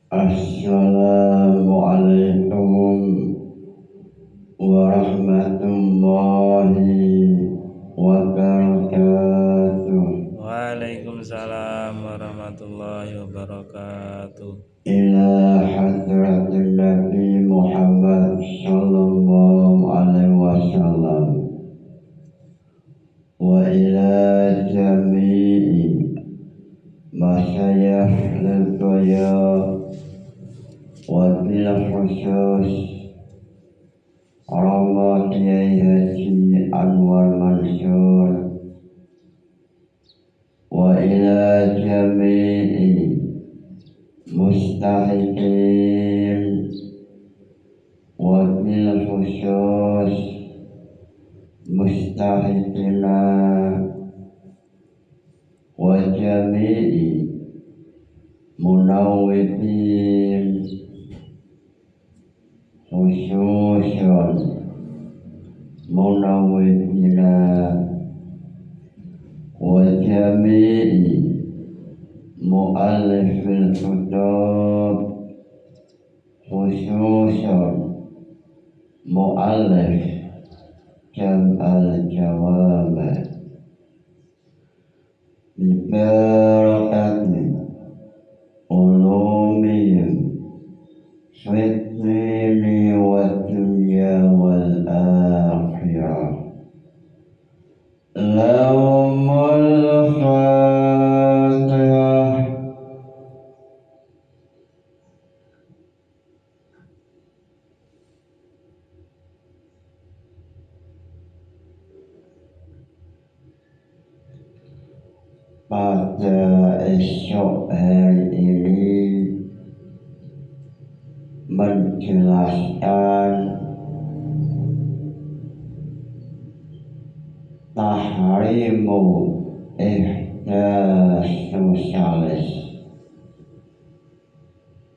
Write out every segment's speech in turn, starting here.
Assalamualaikum warahmatullahi wabarakatuh. Waalaikumsalam warahmatullahi wabarakatuh. Ila hadratin Nabi Muhammad sallallahu alaihi wasallam wa ila jami'i masyayikh al-qaya wa bil khusus Rama Kiai Haji Anwar Mansur wa ila jami'i mustahiqin wa bil khusus mustahiqina wa jami'i munawwidin khususun munawwidina wa jami'i mu'allifil kutub khususun mu'allif jam'al jawami bibarakati ulumihim fitni wa dunya wal akhirah lahumul fatihah. Pada esok hari ini menjelaskan tahrimu ihdas sosialis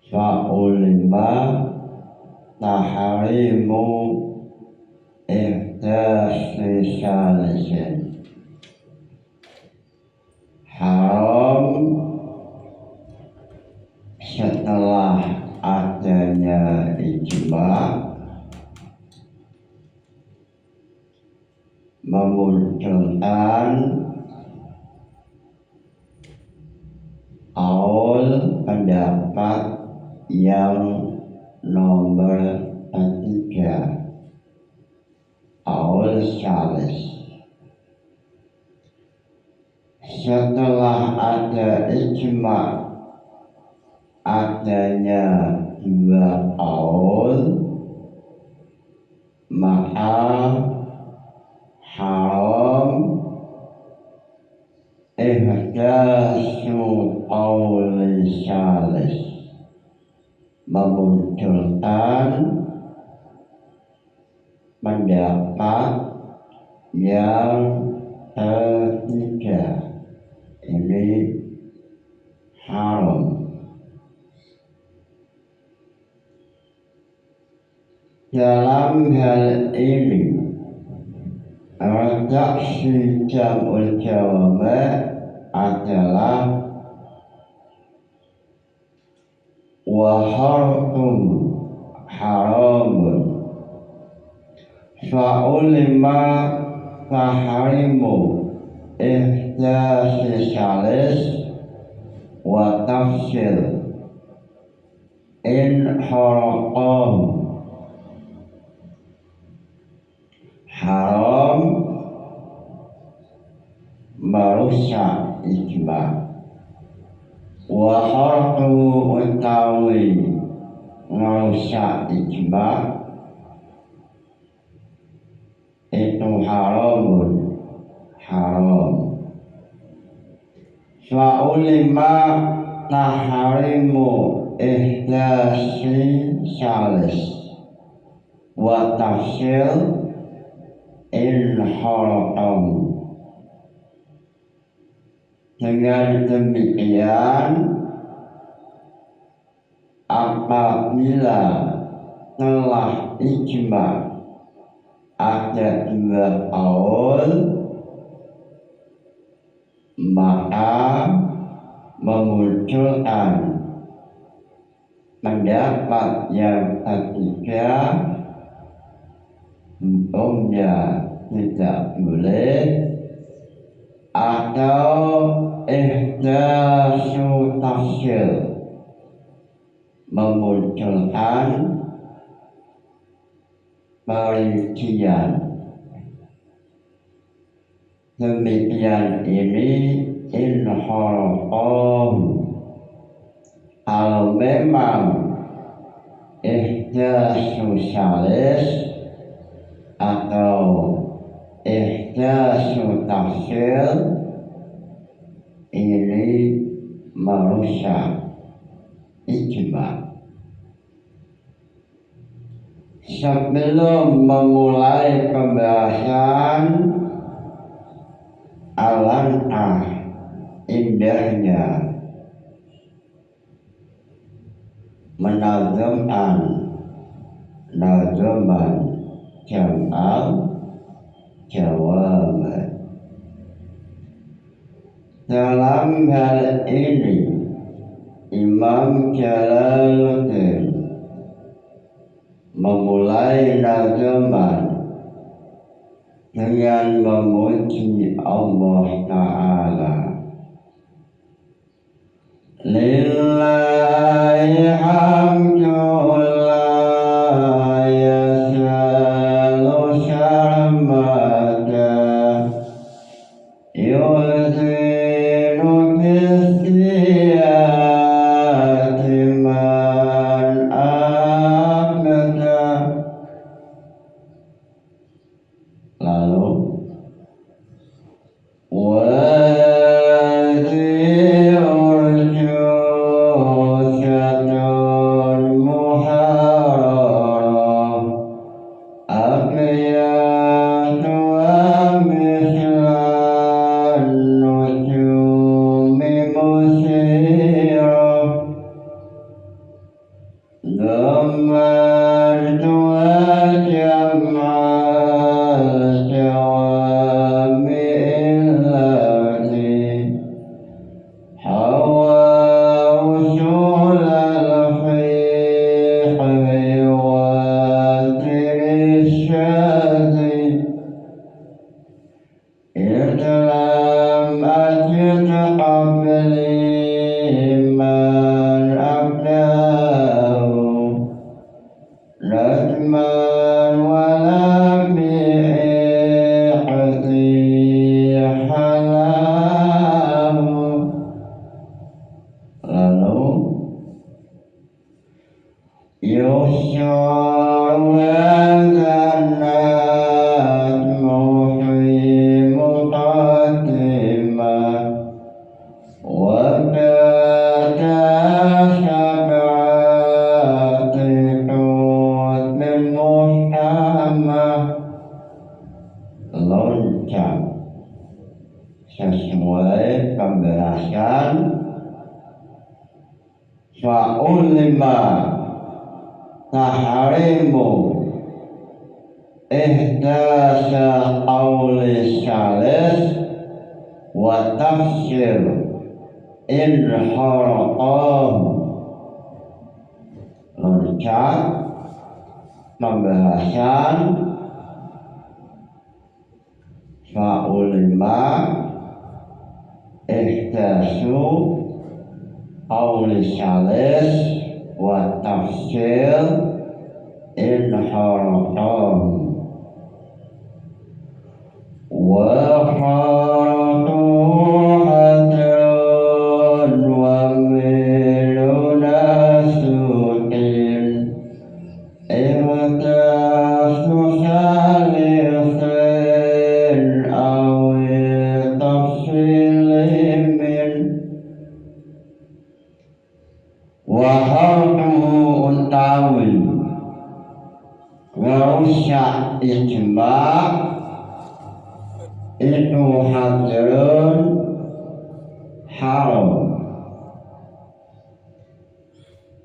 fa'ulima tahrimu ihdas sosialisin haram setelah adanya ijma memunculkan aul pendapat yang nomor ketiga, aul salis. Setelah ada ijma adanya dua aul, maka haram ihdasu qauli salis, memunculkan pendapat yang ketiga. Ini haram. Dalam hal ini redaksi jam'ul jawami adalah wa harfun haramun fa'ulima tahrimu ihdasi salis wa tafsir in haraqam haram merusak ijma wa harfu utawi merusak ijma itu haramun haram fa'ulima tahrimu ihdasi salis wa tafsir in haram. Dengan demikian apabila telah ijma ada dua qaul, maka memunculkan pendapat yang ketiga hukumnya tidak boleh atau ihdatsu tafsir memunculkan perincian. Demikian ini inharafahu. Kalau memang ihdatsu salis atau ihdatsu tafsir ini merusak ijma. Sebelum memulai pembahasan, alangkah indahnya menazamkan nazaman jam'al jawab. Dalam hal ini Imam Jalaluddin memulai nazaman dengan memuji Allah Ta'ala. Lillahi hamdulillah yasalu syarmata yuzinu bisiyati man amata. Lalu sesuai pembahasan fa'ulima taharimu ihdasa qawli salis wa tafsir inharaqam. Loncat pembahasan fa'ulima ihdasu qawli salis wa tafsir inharaqam wa kharatu hadran wa miluna sutin ihdasu salisin awi tafsilin wa harfuhu utawi merusak ijma' itu hadrun haram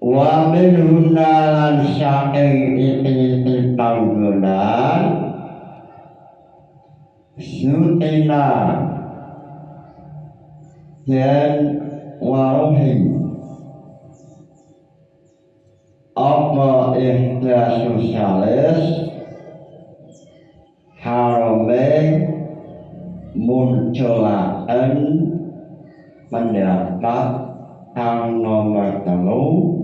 wa minhunna lan saking iki panggonan sutina dan warohi apa ikhtiar sosialis harome munculaken pendapat kang nomor telu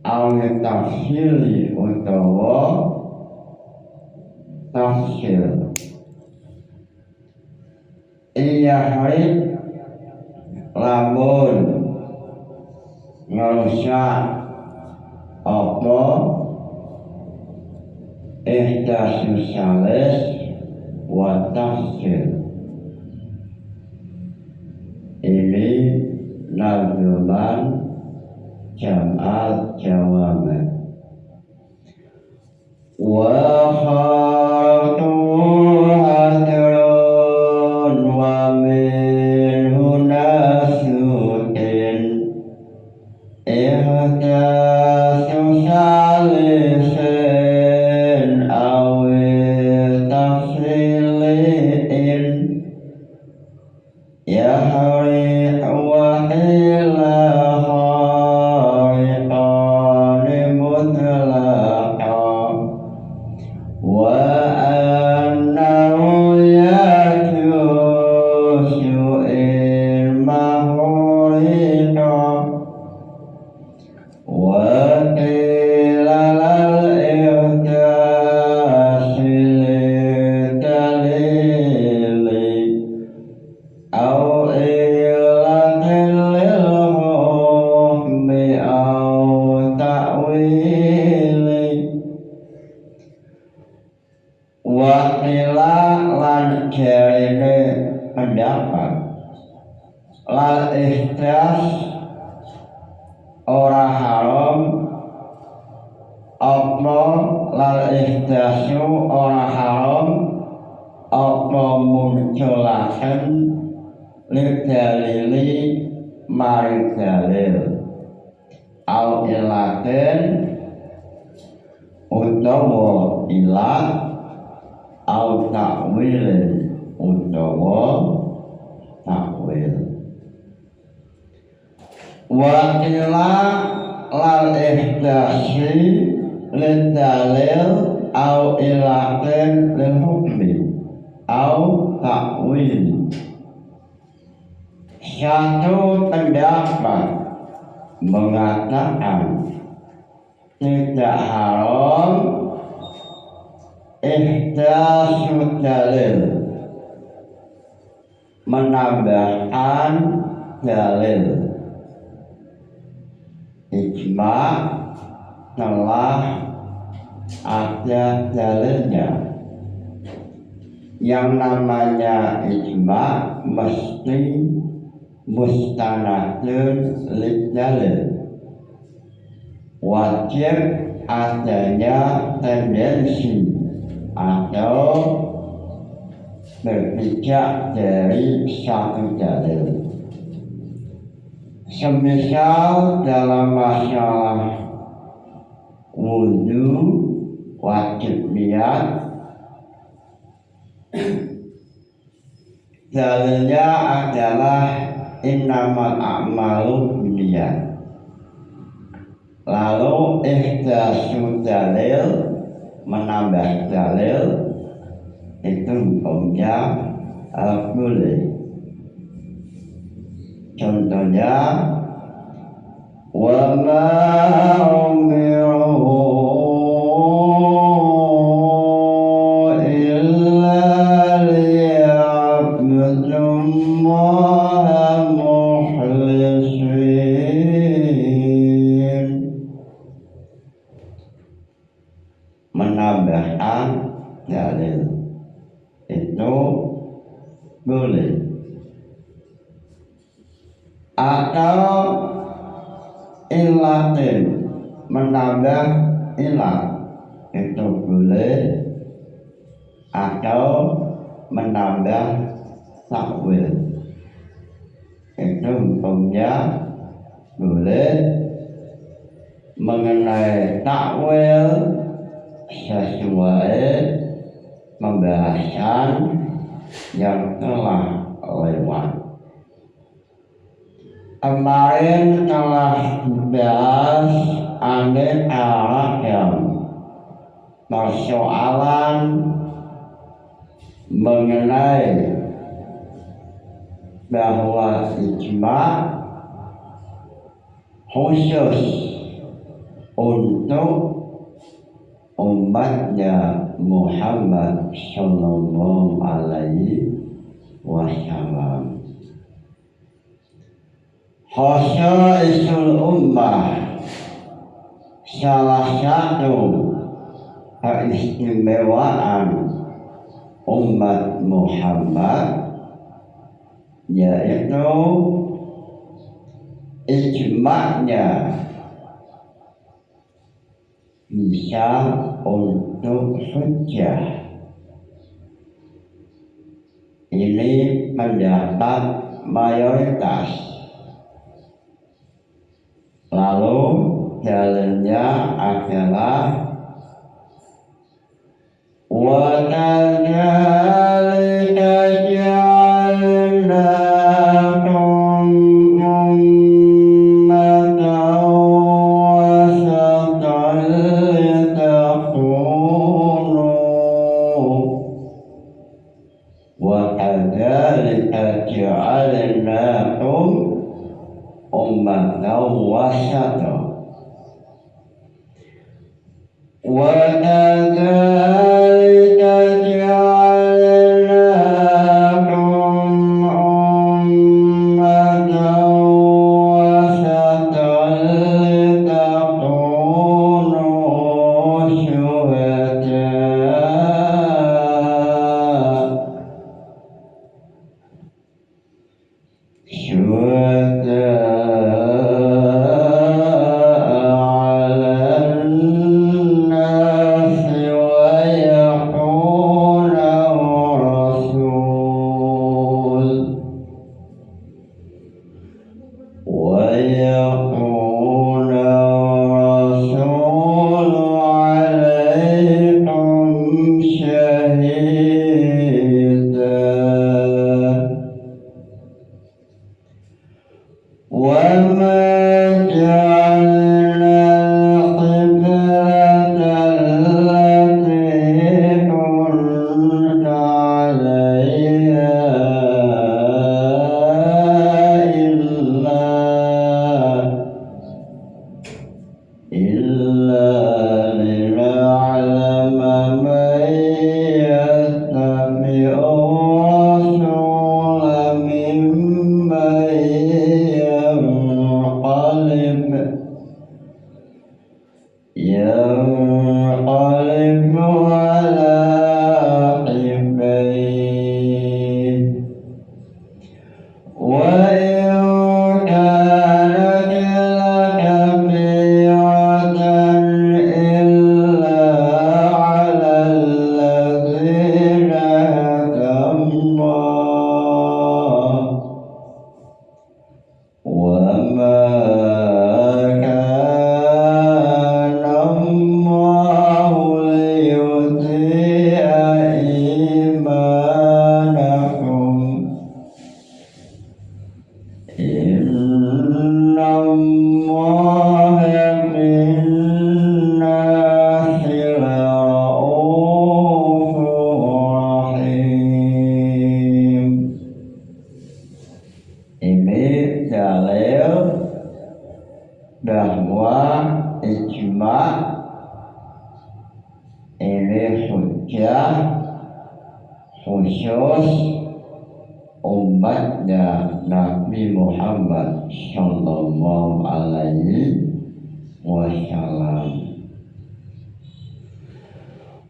awit tafsir utawa tafsir iya hari lamun ngerusak apa ikhtiar sosialis wa tafsir. Ini nazuman jam'at jawame wa kharatu hadrun wa min hunasutin ihdasu salisin awil tafsilin ya hari wa ila khariqan mutlaqan wa annahu yajuzu mahuriqan wa qila lal ihdasil dalili aw ilatil hukmi aw ta'wili wa qila lan jarine pendapat lal ihdas ora haram apa lal ihdasu ora haram apa munculaken lidalili mari dalil au ilaten utawa ilat au takwilin utawa takwil wa qila lal ihdasi lidalil au ilaten lil hukmi au takwil. Satu pendapat mengatakan tidak haram ihdasu dalil menambahkan dalil. Ijma telah ada dalilnya. Yang namanya ijma mesti mustanadun lidalil, wajib adanya tendensi atau berpijak dari satu dalil. Semisal dalam masalah wudu wajib niat, dalilnya adalah innamal a'malu binniyat. Lalu ihdasu dalil menambah dalil itu hukumnya boleh. Contohnya wa ma umiru illa liya'budullaha mukhlishin. Menambahkan dalil itu boleh. Atau ilatin menambah ilat itu boleh, atau menambah takwil itu hukumnya boleh. Mengenai takwil sesuai pembahasan yang telah lewat. Kemarin telah dibahas aneka persoalan mengenai bahwa ijma khusus untuk umatnya Muhammad Sallallahu Alaihi Wasallam. Khosaisul ummah, salah satu keistimewaan umat Muhammad yaitu ijma'nya bisa untuk hujjah. Ini pendapat mayoritas. Lalu jalannya adalah wa kadzalika ja'alnakum ummatan wasatan litakunu wa kadzalika ja'alnakum ummatan wasatan wa kadzalika ja'alnakum ummatan wasatan litakunu ويكون الرسول عليكم شهيدا وما جعلنا القبلة التي كنت عليها إلا لنعلم من يتبع الرسول ممن ينقلب على عقبيه وإن كانت لكبيرة إلا على الذين هدى الله وما كان الله ليضيع إيمانكم إن الله بالناس لرءوف رحيم. Ini dalil bahwa ijma ini hujjah khusus umatnya Nabi Muhammad Sallallahu Alaihi Wasallam.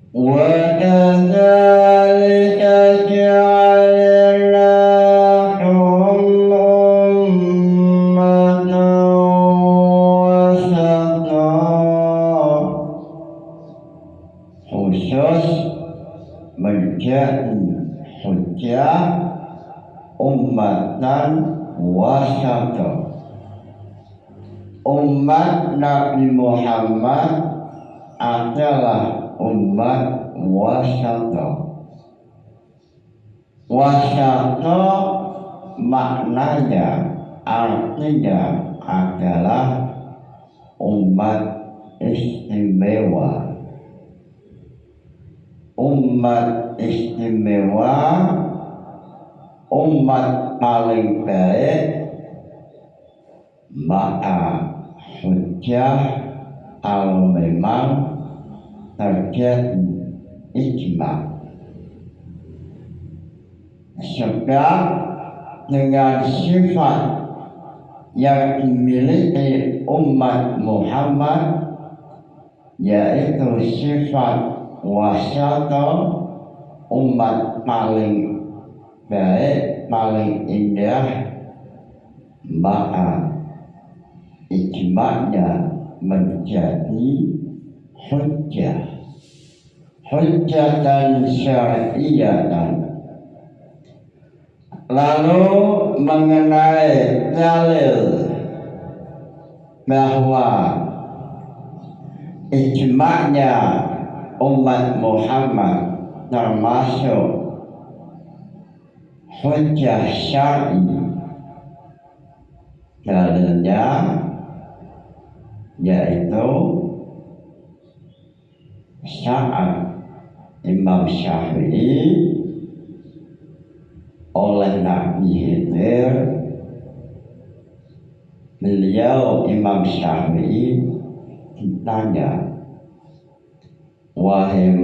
Wa kadzalika ja'alnakum ummatan wasatan, khusus menjadi hujjah ummatan wasatan. Umat Nabi Muhammad adalah umat wasatan. Wasatan maknanya artinya adalah umat istimewa. Umat istimewa, umat paling baik, maka hujjah kalau memang terjadi ijma. Sebab dengan sifat yang dimiliki umat Muhammad, yaitu sifat wasata, umat paling baik, paling indah, maka ijma'nya menjadi hujjah, hujjatan syar'iyatan. Lalu mengenai dalil bahwa ijma'nya umat Muhammad termasuk hujjah syar'i, dalilnya yaitu saat Imam Syafi'i oleh Nabi Khidir, beliau Imam Syafi'i ditanya, wahai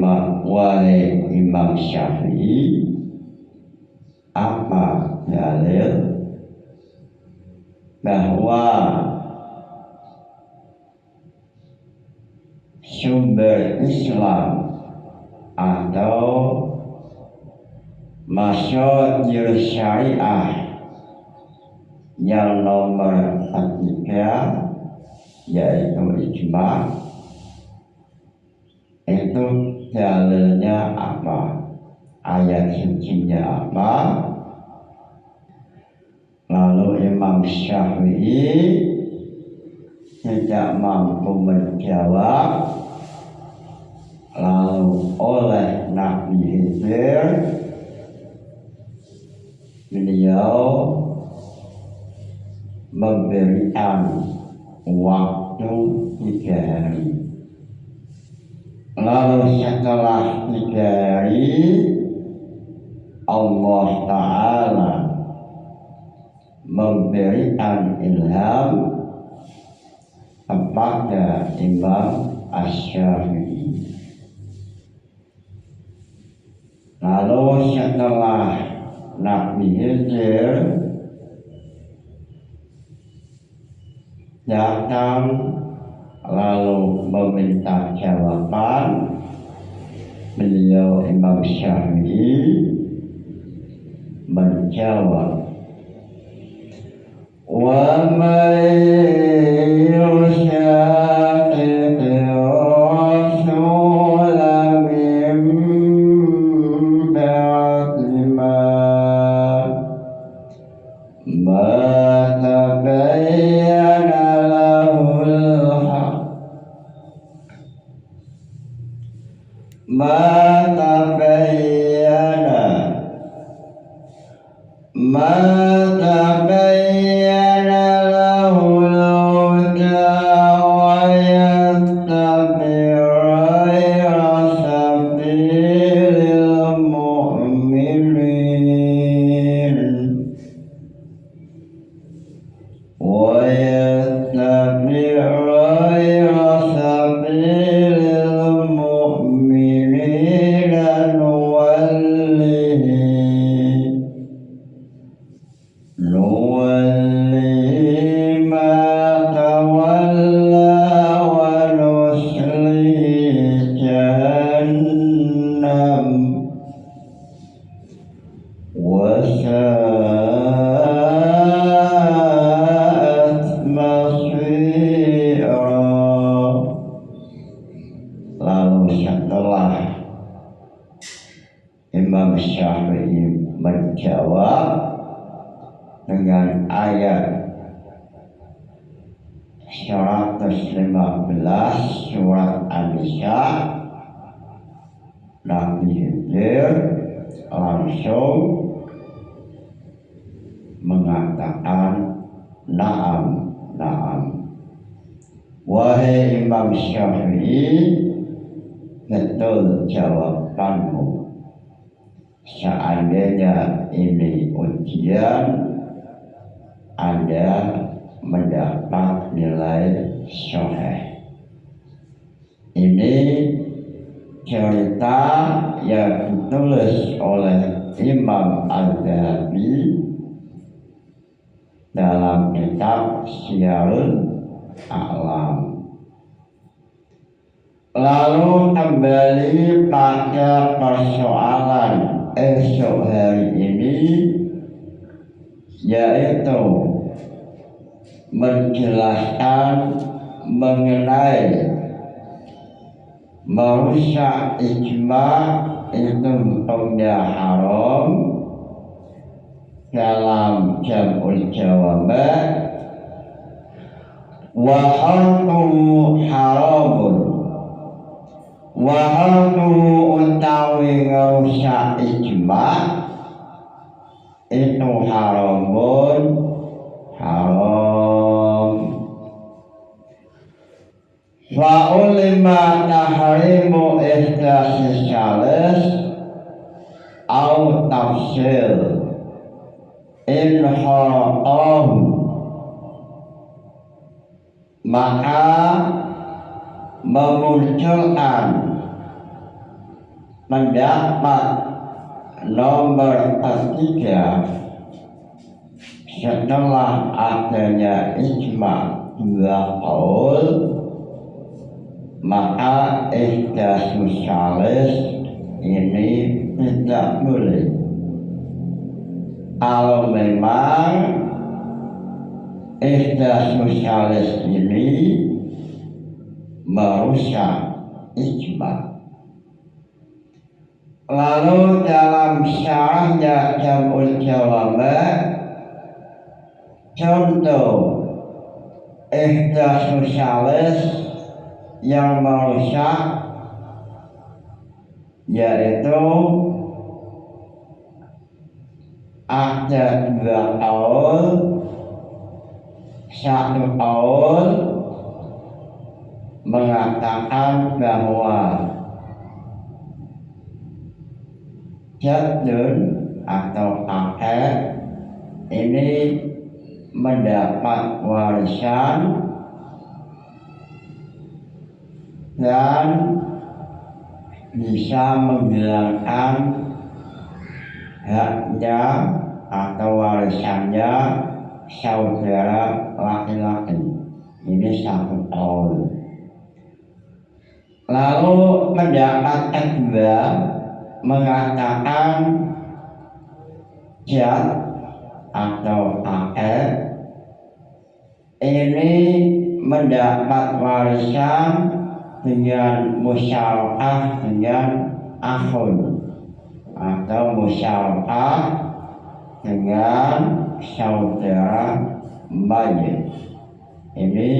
Imam Syafi'i, apa dalil bahwa sumber Islam atau masyarakat syariah yang nomor 3 yaitu ijma, itu dalilnya apa, ayat sucinya apa? Lalu Imam Syafi'i tidak mampu menjawab. Lalu oleh Nabi Khidir, beliau memberikan waktu 3 hari. Lalu setelah 3 hari, Allah Ta'ala memberikan ilham kepada Imam Asy-Syafi'i. Lalu setelah Nabi Khidir datang lalu meminta jawaban, beliau Imam Syafi'i menjawab, wa may yushaqiqir rasula min ba'di ma tabayyana lahul haqq Imam Syafi'i menjawab dengan ayat 115 surat An-Nisa. Nabi Khidir langsung mengatakan Naam, naam. Wahai Imam Syafi'i, betul jawabanmu. Seandainya ini ujian, Anda mendapat nilai sahih. Ini cerita yang ditulis oleh Imam Al-Dhahabi dalam kitab Syiarul A'lam. Lalu kembali pada persoalan esok hari ini, yaitu menjelaskan mengenai merusak ijma' itu hukumnya haram dalam jam'ul jawami', wa harfu haramun, wa harfu utawi ngerusak ijma' itu haramun, haram. Fa ulima tahrimu ihdasi syalis au tafsir in haraqahu, maka memunculkan pendapat nomor ketiga setelah adanya ijma' dua qaul, maka ihdasus syalis ini tidak boleh. Kalau memang ihdasus syalis ini merusak ijma'. Lalu dalam syarahnya Jam'ul Jawami', contoh ihdasus syalis yang merusak yaitu ada dua qaul, satu qaul mengatakan bahwa jadun atau kakek ini mendapat warisan dan bisa menghilangkan haknya atau warisannya saudara laki-laki. Ini satu qaul. Lalu pendapat kedua mengatakan jad atau kakek ini mendapat warisan dengan musyarakah dengan akhun atau musyarakah dengan saudara mayit. Ini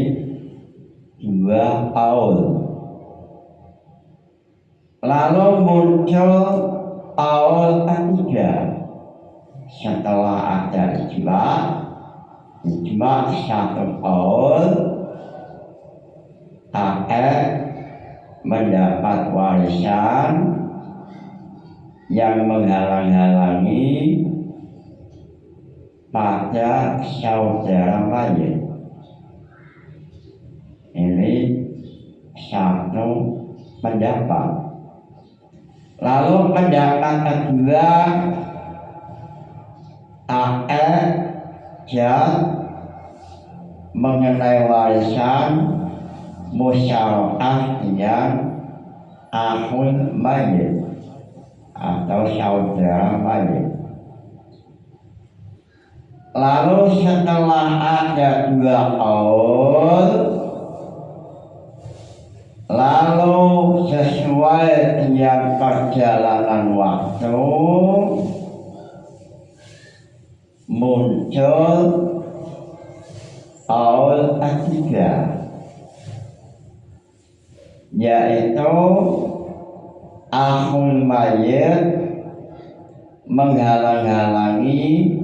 dua qaul. Lalu muncul qaul ketiga setelah ada ijma' satu qaul, kakek mendapat warisan yang menghalang-halangi pada saudara mayit. Ini satu pendapat. Lalu pendapat kedua, kakek jad mengenai warisan musyarakah dengan akhun mayit atau saudara mayit. Lalu setelah ada dua qaul, lalu sesuai dengan perjalanan waktu muncul qaul ketiga, yaitu akhul mayit menghalang-halangi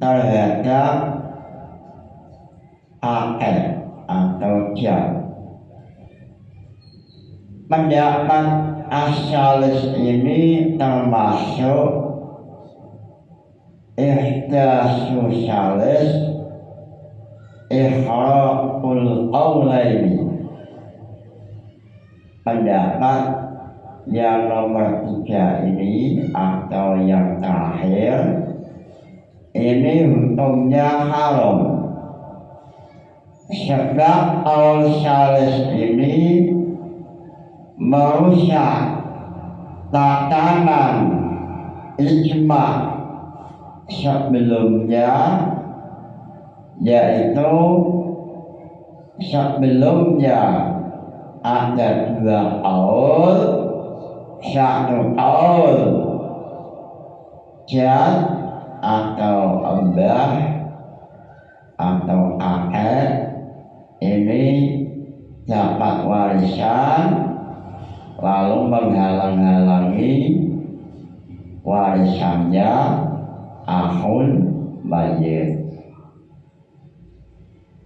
terhadap pendapat asalis ini termasuk ihdasu salis ihraqul qawlaini. Pendapat yang nomor 3 ini atau yang terakhir ini hukumnya haram. Sebab qaul salis ini merusak tatanan ijma sebelumnya, yaitu sebelumnya ada 2 qaul, 1 qaul jad atau ambah atau akad ini dapat warisan lalu menghalang-halangi warisannya ahun mayyit.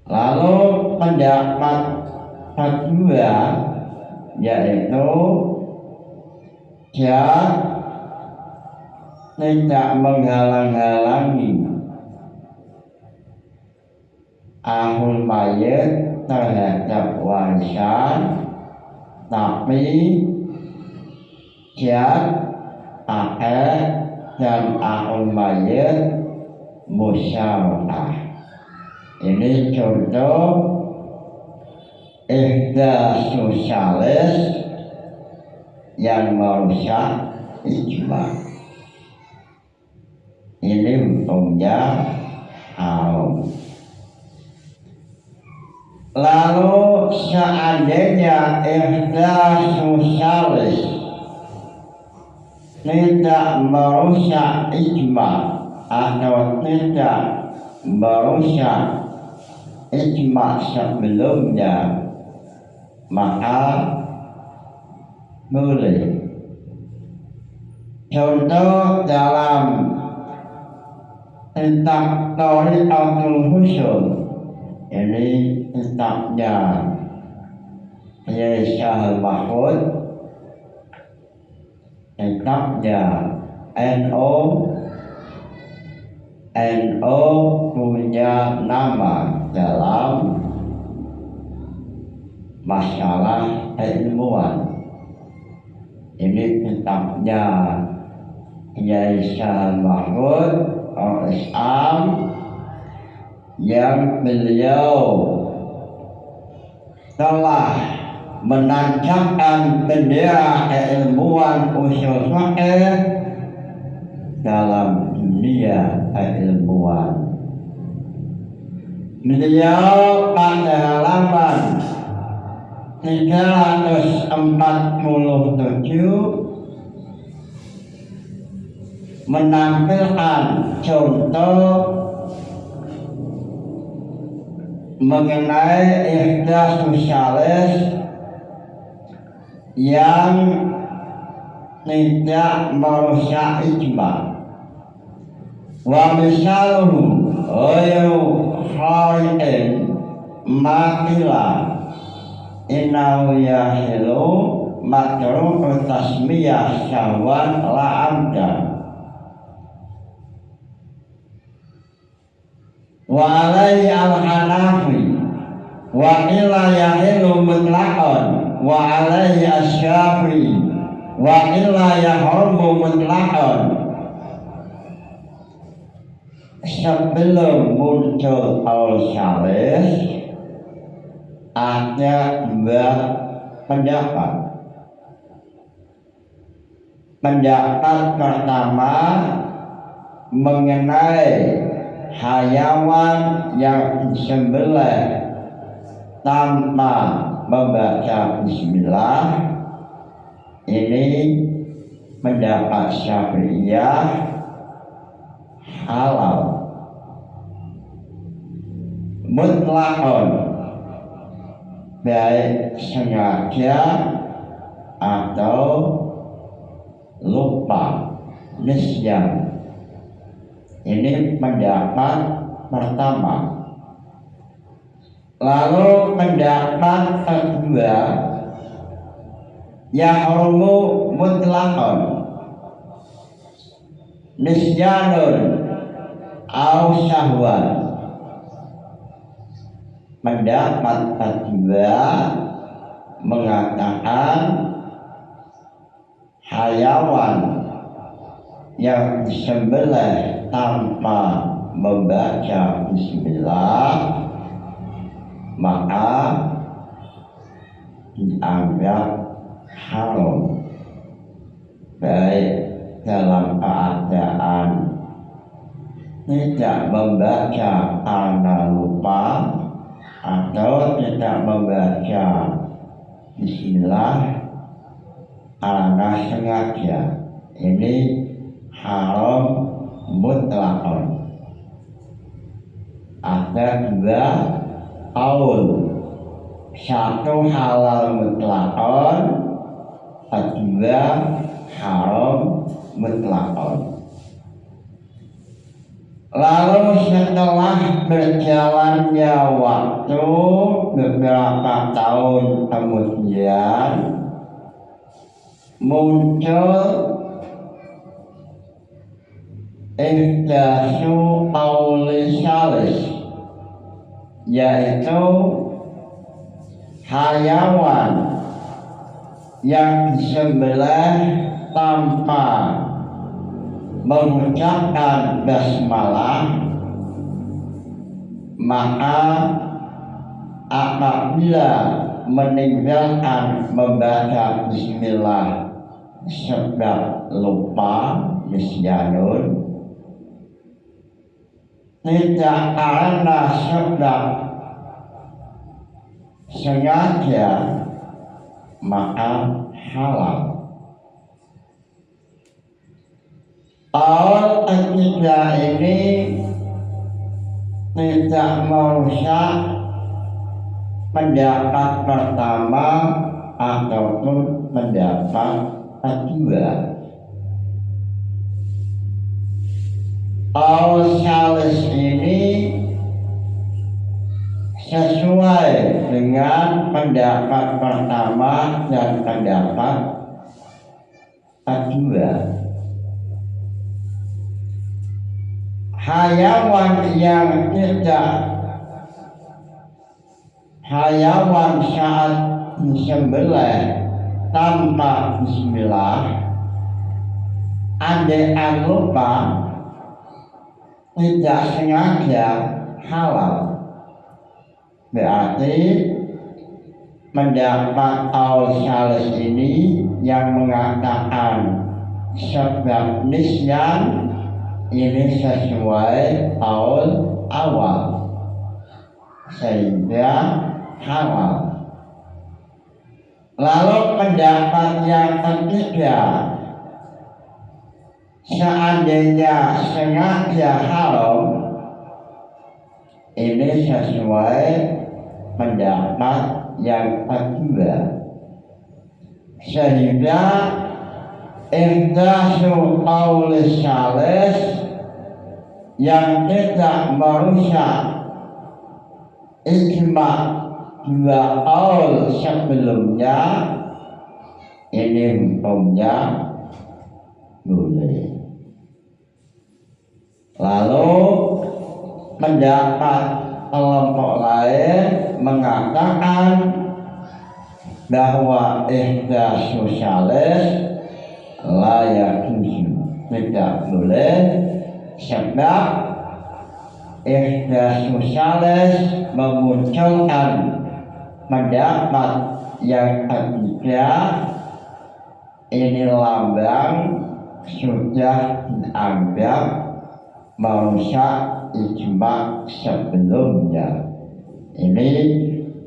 Lalu pendapat kedua yaitu dia tidak menghalang-halangi ahun mayyit terhadap warisan, tapi jad, akad dan ahun mayyit musyawarah. Ini contoh ihdasu salis yang merusak ijma. Ini hukumnya haram. Lalu seandainya ihdasu salis tidak merusak ijma atau tidak merusak ijma sebelumnya, maka boleh. Contoh dalam tentang Thariqatul Husul, ini kitabnya Kiai Syahal Mahfud, kitabnya NO punya nama dalam masalah keilmuan. Ini kitabnya Kiai Syahal Mahfud Islam yang beliau telah menancapkan bendera keilmuan usul fikih dalam dunia keilmuan. Beliau pada halaman 347 menampilkan contoh mengenai ihdasu salis yang tidak merusak ijma. Wa misaluhu ayu khari'in makila innahu yahilu matruku tasmiyah syahwan la'amda. Wa alaihi al-hanafi wa illa yahilu mutlaqan wa alaihi asyafi wa illa yahrumu mutlaqan. Sebelum muncul qaul salis ada 2 pendapat. Pendapat pertama mengenai hayawan yang disembelih tanpa membaca bismillah, ini pendapat Syafi'iyah halal mutlaqan, baik sengaja atau lupa, nisyan. Ini pendapat pertama. Lalu pendapat kedua yahrumu mutlaqan nisyanun au syahwan. Pendapat kedua mengatakan hayawan yang disembelih tanpa membaca bismillah maka dianggap haram, baik dalam keadaan tidak membaca karena lupa atau tidak membaca bismillah karena sengaja. Ini haram mutlakon. Ada dua kaul, satu halal mutlakon, kedua haram mutlakon. Lalu setelah berjalannya waktu beberapa tahun kemudian muncul ihdatsu qauli salis, yaitu hayawan yang disembelih tanpa mengucapkan basmalah, maka apabila meninggalkan membaca bismillah sebab lupa nisyanun, tidak karena sebab sengaja, maka halal. Kaul ketiga ini tidak merusak pendapat pertama ataupun pendapat kedua. Kaul salis ini sesuai dengan pendapat pertama dan pendapat kedua. Hayawan yang tidak hayawan saat disembelih tanpa bismillah, andai lupa tidak sengaja, halal. Berarti mendapat kaul salis ini yang mengatakan sebab nisyan ini sesuai kaul awal sehingga halal. Lalu pendapat yang ketiga, seandainya sengaja haram, ini sesuai pendapat yang kedua, sehingga ihdatsu qauli salis yang tidak merusak ijma dua qaul sebelumnya, ini hukumnya boleh. Lalu pendapat kelompok lain mengatakan bahwa ihdatsu salis layak tidak boleh, sebab ihdatsu salis memunculkan pendapat yang ketiga, ini lambang sudah dianggap merusak ijma sebelumnya. Ini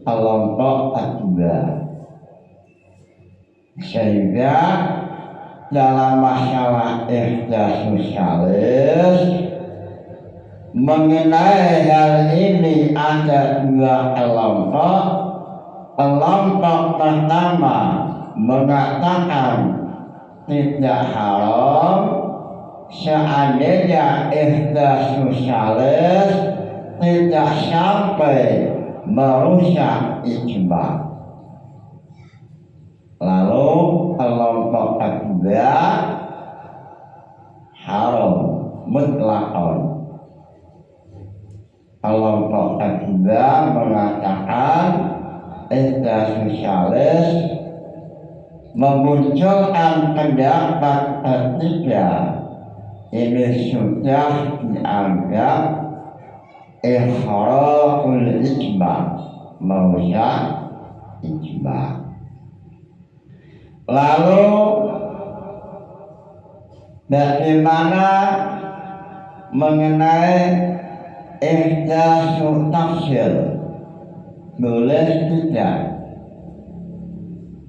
kelompok kedua. Sehingga dalam masalah ihdatsu salis, mengenai hal ini ada dua kelompok. Kelompok pertama mengatakan tidak haram seandainya ihdatsu salis tidak sampai merusak ijma. Lalu kelompok kedua haram mutlakon. Kelompok kedua mengatakan ikhtiar sosialis memunculkan pendapat ketiga ini sudah dianggap ikhraqul ijma', merusak ijma'. Lalu bagaimana mengenai ihdasu tafsir? Boleh tidak?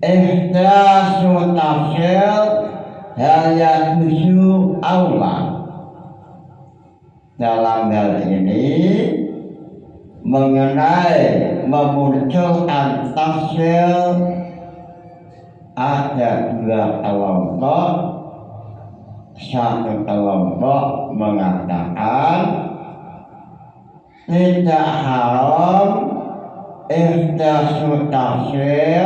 Ihdasu tafsir hal yajuzu aula. Dalam hal ini mengenai memunculkan tafsir ada dua kelompok. Satu kelompok mengatakan tidak haram ihdasu tafsir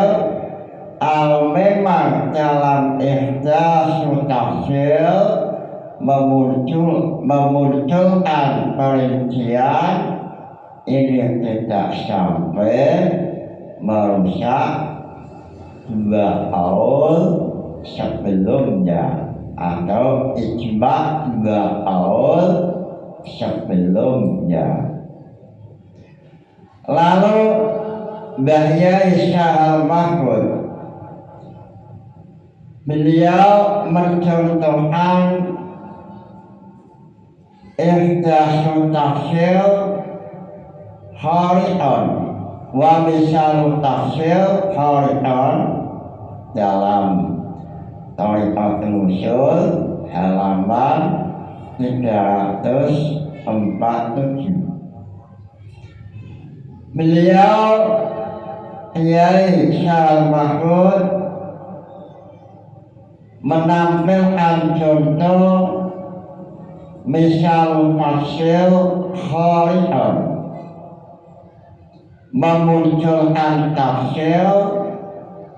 kalau memang dalam ihdasu tafsir memunculkan perincian ini tidak sampai merusak dua kaul sebelumnya atau ijma' dua kaul sebelumnya. Lalu Mbah Yai Syahal Mahfud beliau mencontohkan ihdasu tafsir khari'an wa misalu tafsir khari'an dalam Thariqatul Usul halaman 347. Beliau Kiai Syahal Mahfud menampilkan contoh misal tafsir khari'an, memunculkan tafsir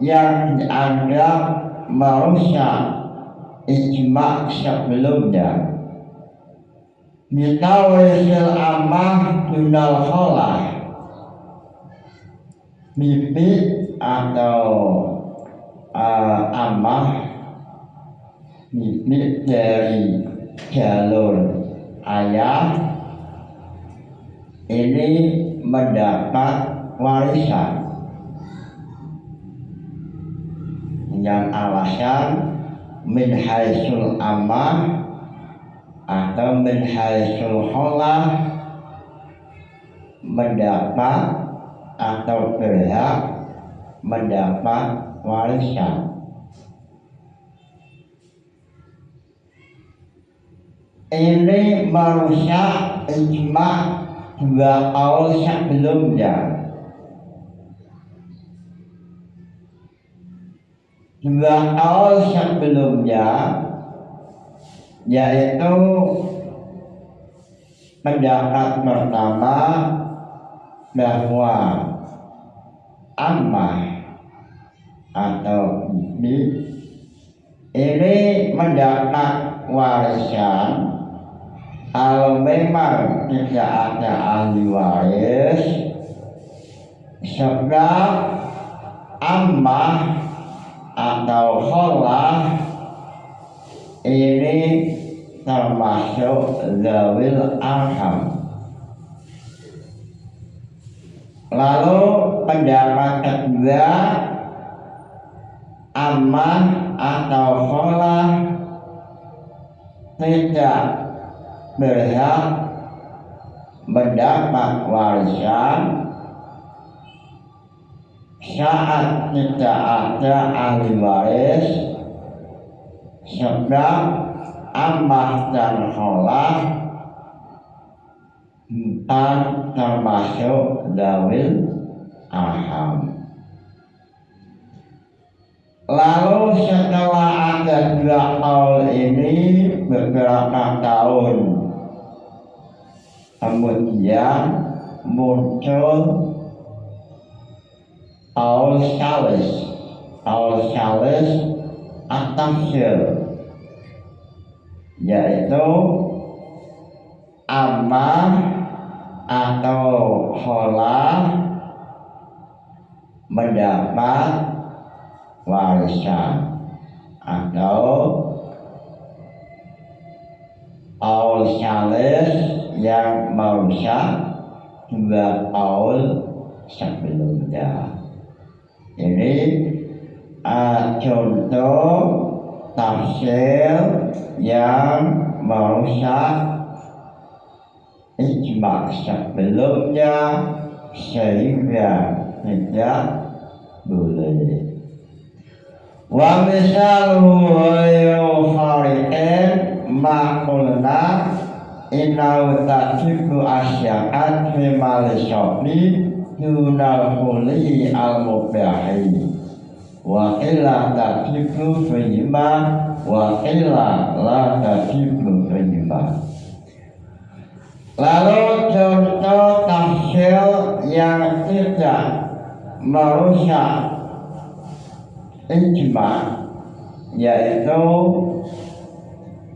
yang dianggap merusak ijma' sebelumnya. Mitawisil amah dunal kholah, bibi atau amah, bibi dari jalur ayah ini mendapat warisan yang alasan min haitsul amah atau min haitsul kholah mendapat atau berhak mendapat warisan. Ini merusak ijma' dua kaul sebelumnya. Dua kaul sebelumnya yaitu pendapat pertama bahwa ammah atau bibi ini mendapat warisan kalau memang tidak ada ahli waris, sebab ammah atau kholah ini termasuk zawil arham. Lalu pendapat kedua, ammah atau kholah tidak berhak mendapat warisan saat tidak ada ahli waris, sebab ammah dan kholah bukan termasuk zawil arham. Lalu setelah ada dua kaul ini beberapa tahun kemudian muncul kaul salis al-salis at-tafsir, yaitu amma atau kholah mendapat warisan, atau al-salis yang merusak 2 qaul sebelumnya. Ini contoh tafsir yang merusak ijma sebelumnya sehingga tidak boleh. Wa misaluhu ghairu fariqin ma qulna innahu tajibu asya'at fi mali syabli dunal khuli al-mubahi wa illa tajibu fihima wa illa la tajibu fihima. Lalu contoh tafsir yang tidak merusak ijma, yaitu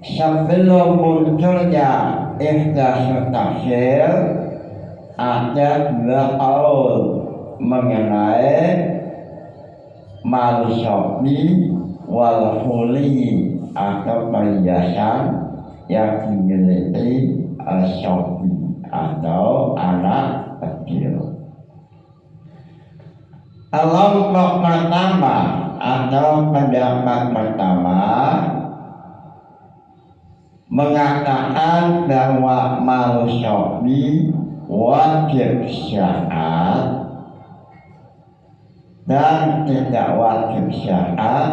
sebelum munculnya ihdatsut tafsir ada 2 qaul mengenai mal syabli wal khuli atau perhiasan yang dimiliki syabli atau anak kecil. Kelompok pertama atau pendapat pertama mengatakan bahwa mal syabli wajib syarat dan tidak wajib syarat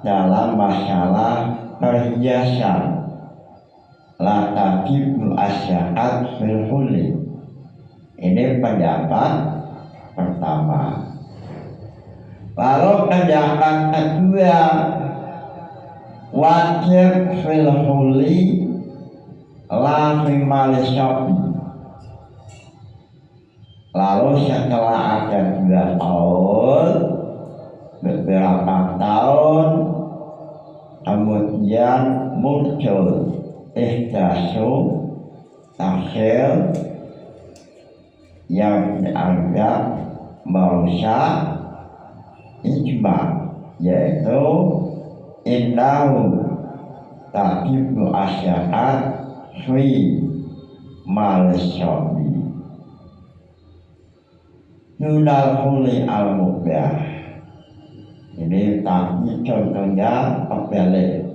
dalam masalah perhiasan. La tajibu asyarat fil khuli. Ini pendapat pertama. Lalu pendapat kedua, wajib fil khuli la fi mal syabli. Lalu setelah ada 2 tahun, beberapa tahun kemudian muncul ihdatsut tafsir yang dianggap merusak ijma, yaitu innahu tajibu asyarat fi mal syabli dunal khuli al-mubah. Ini tadi contohnya kebalik.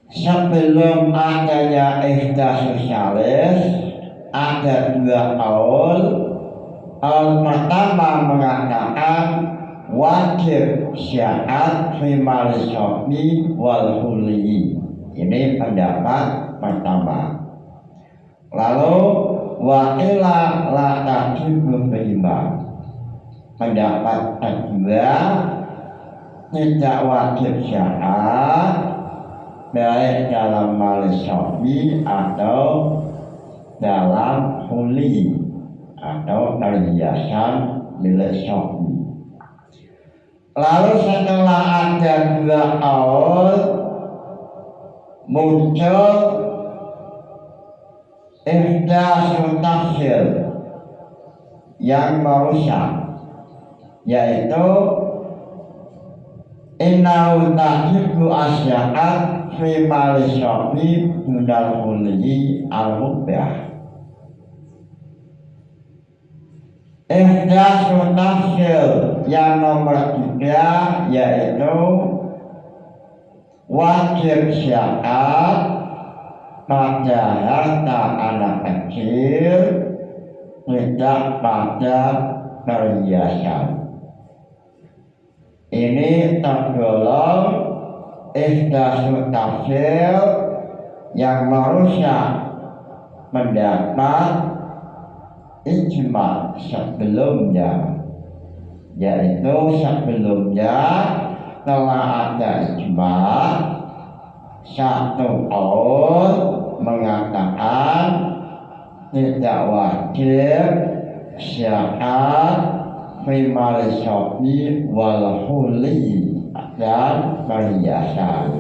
Sebelum adanya ihdatsut salis ada 2 qaul. Qaul pertama mengatakan wajib syarat fi mal syabli wal khuli. Ini pendapat pertama. Lalu wa ila la tajibu fihima. Pendapat kedua, tidak wajib syarat baik dalam mal syabli atau dalam khuli atau perhiasan milik syabli. Lalu setelah ada 2 qaul muncul ihdatsut tafsir yang merusak, yaitu innahu tajibu asyarat fi mal syabli dunal khuli al-mubah. Ihdatsut tafsir yang nomor 3 yaitu wajib syarat pada harta anak kecil, tidak pada perhiasan. Ini tergolong ihdatsut tafsir yang merusak pendapat ijma sebelumnya, yaitu sebelumnya telah ada ijma 1 qaul mengatakan tidak wajib syarat primal syafi wal huli dan perhiasan.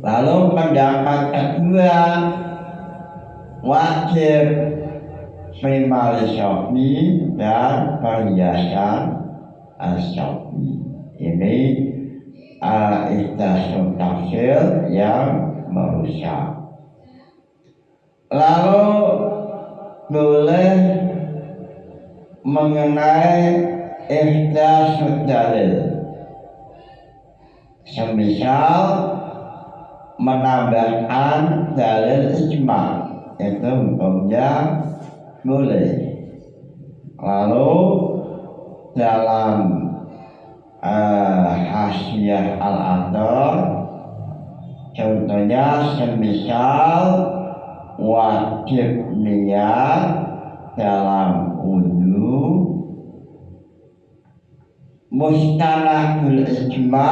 Lalu pendapat kedua, wajib primal syafi dan perhiasan syafi. Ini istilah tafsir yang merusak. Lalu boleh mengenai istilah dalil, semisal menambahkan dalil ijma, itu hukumnya boleh. Lalu dalam Hasyiah Al-Athar, contohnya semisal wajib niat dalam wudu, mustanadul ijma,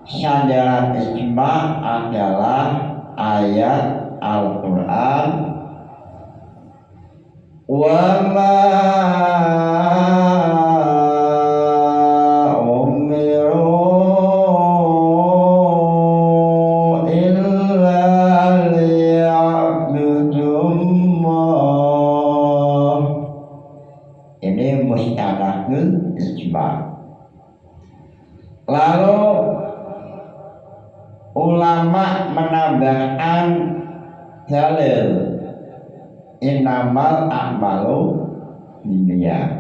sandaran ijma adalah ayat Al-Quran, wa ma mustanadul ijma. Lalu ulama menambahkan dalil innamal a'malu binniyat,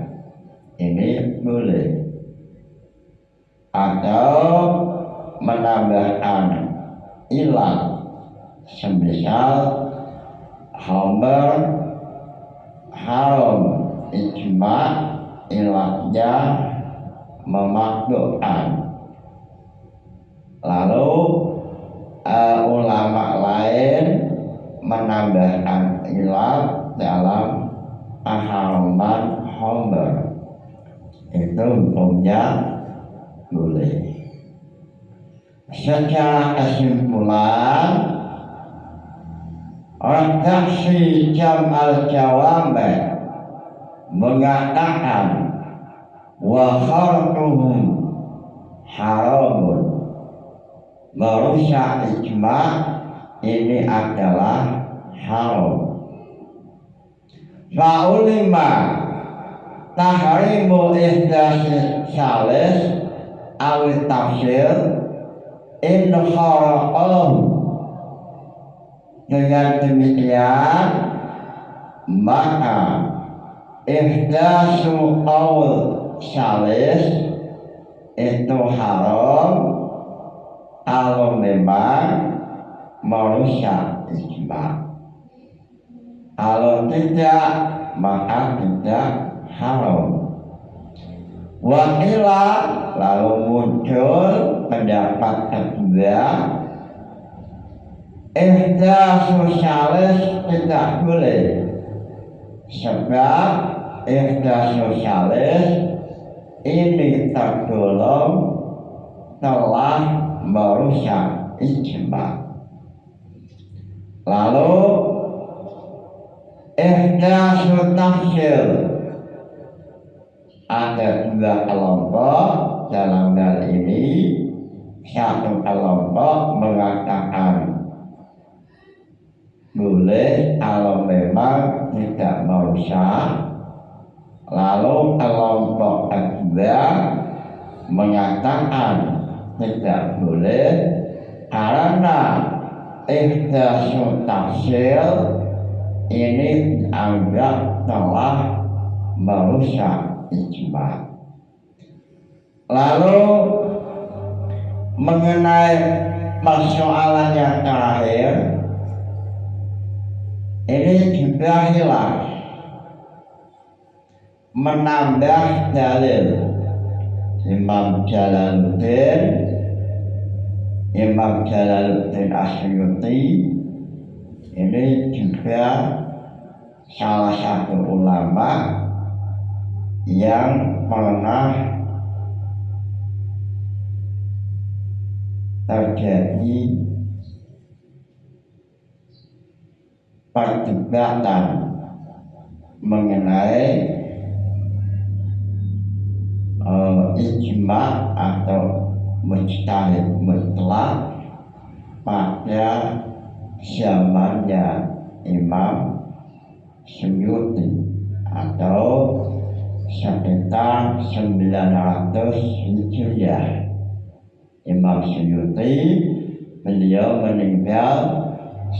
ini boleh. Atau menambahkan ilah, semisal khamr haram, ijma ilahnya memakbulkan. Lalu ulama lain menambahkan ilah dalam haraman khamr, itu hukumnya boleh. Secara kesimpulan, Redaksi Jam' al-Jawami mengatakan wa kharquhum haramun, merusak ijma ini adalah haram. Fa'ulima tahrimu ihdas salis awil tafsir in kharaqahu. Dengan demikian maka ihdasu qaul salis itu haram kalau memang merusak ijma. Kalau tidak maka tidak haram. Wakila lalu muncul pendapat kedua, ihdasu salis tidak boleh, sebab ihdasu salis ini tergolong telah merusak ijma. Lalu ihdasu tafsir, ada dua kelompok dalam hal ini. Satu kelompok mengatakan boleh kalau memang tidak merusak. Lalu kelompok kedua mengatakan tidak boleh karena ihdasu tafsir ini dianggap telah merusak ijma. Lalu mengenai persoalan yang terakhir, ini juga hilang menambah dalil. Imam Jalaluddin Asyuti ini juga salah satu ulama yang pernah terjadi perdebatan mengenai atau ijma atau mujtahid mutlak pada zamannya Imam Suyuti atau sekitar 900 Hijriah. Imam Suyuti beliau meninggal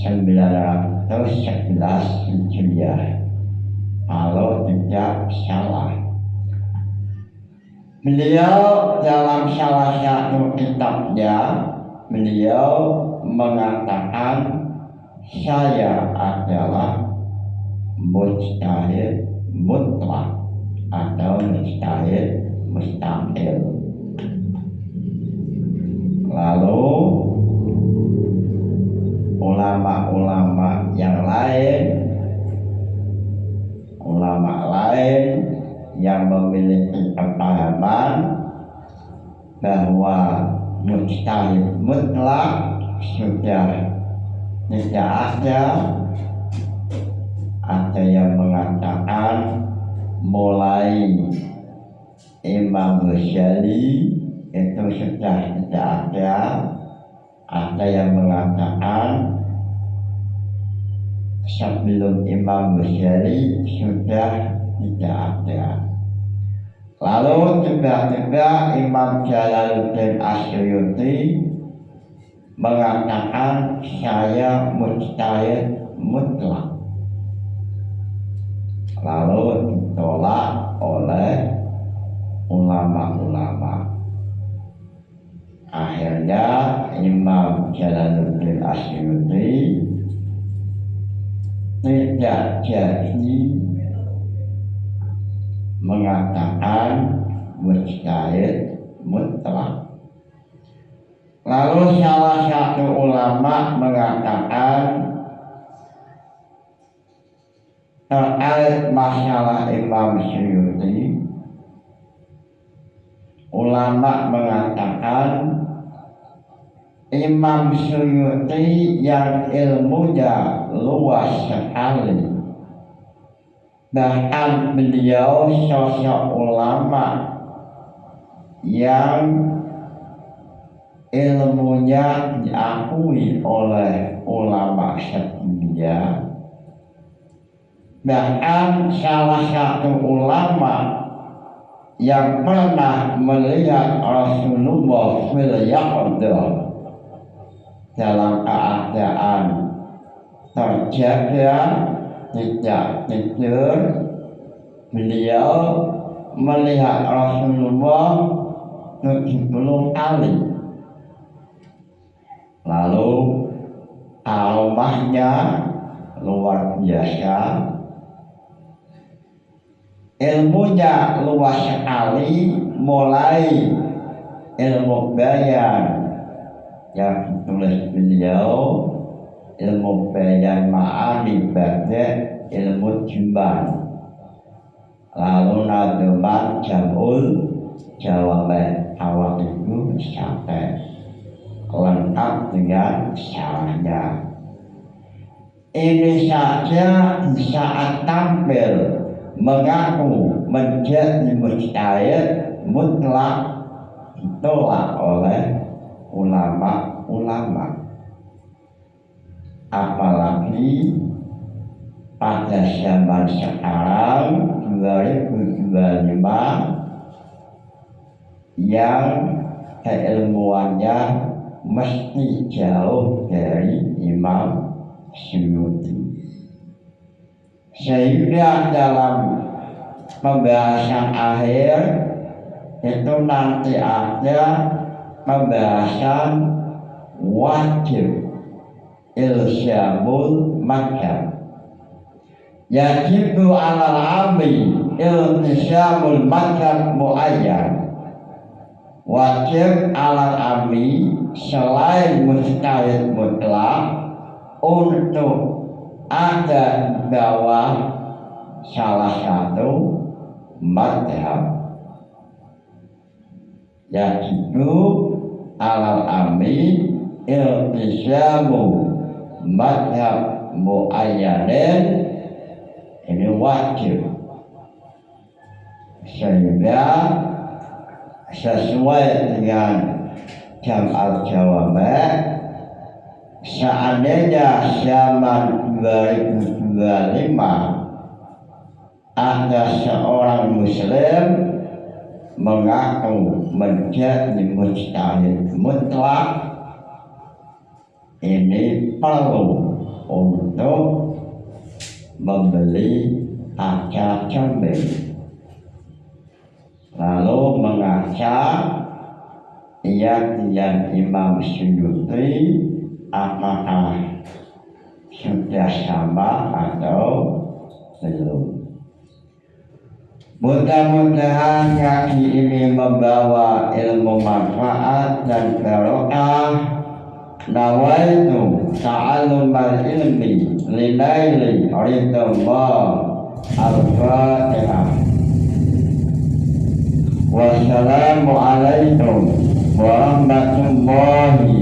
911 Hijriah kalau tidak salah. Beliau dalam salah satu kitabnya beliau mengatakan saya adalah mujtahid mutlak atau mujtahid mustaqil. Lalu ulama-ulama yang lain, yang memiliki pemahaman bahwa mujtahid mutlak sudah tidak ada yang mengatakan mulai Imam Ghazali itu sudah tidak ada yang mengatakan sebelum Imam Ghazali sudah tidak ada. Lalu juga Imam Jalaluddin Asyuyuti mengatakan saya mujtahid mutlak. Lalu ditolak oleh ulama-ulama. Akhirnya Imam Jalaluddin Asyuyuti tidak jadi mengatakan mujtahid mutlak. Lalu salah satu ulama mengatakan terkait masalah Imam Suyuti, ulama mengatakan Imam Suyuti yang ilmunya luas sekali, bahkan beliau sosok ulama yang ilmunya diakui oleh ulama sedunia. Bahkan salah satu ulama yang pernah melihat Rasulullah fil yaqdah dalam keadaan terjaga, tidak tidur, beliau melihat Rasulullah 70 kali. Lalu aromahnya luar biasa, ilmunya luas sekali, mulai ilmu bayan yang ditulis beliau, ilmu bayan ma'ani ba'da ilmu jumban, lalu naduman jamul jawaban awal itu sampai lengkap dengan syarahnya. Ini saja saat tampil mengaku menjadi mujtahid mutlak ditolak oleh ulama-ulama. Apalagi pada zaman sekarang 2025 yang keilmuannya mesti jauh dari Imam Suyuti, sehingga dalam pembahasan akhir itu nanti ada pembahasan wajib ilzamul madhab. Yajibu alal ami ilzamul madhab muayyan. Wajib alal ami selain mujtahid mutlak untuk ada bawah salah satu madhab. Yajibu alal ami iltizamu madhab muayyanin, ini wajib, sehingga sesuai dengan jam al-jawabah. Seandainya zaman 2025 ada seorang muslim mengaku menjadi mujtahid mutlak, ini perlu untuk membeli kaca cermin, lalu mengaca keyakinan Imam Suyuti apakah sudah sama atau belum. Mudah-mudahan ngaji ini membawa ilmu manfaat dan barokah. Nawaitu ta'allumal ilmi lilaili ridallah. Al-Fatihah. Wassalamualaikum warahmatullahi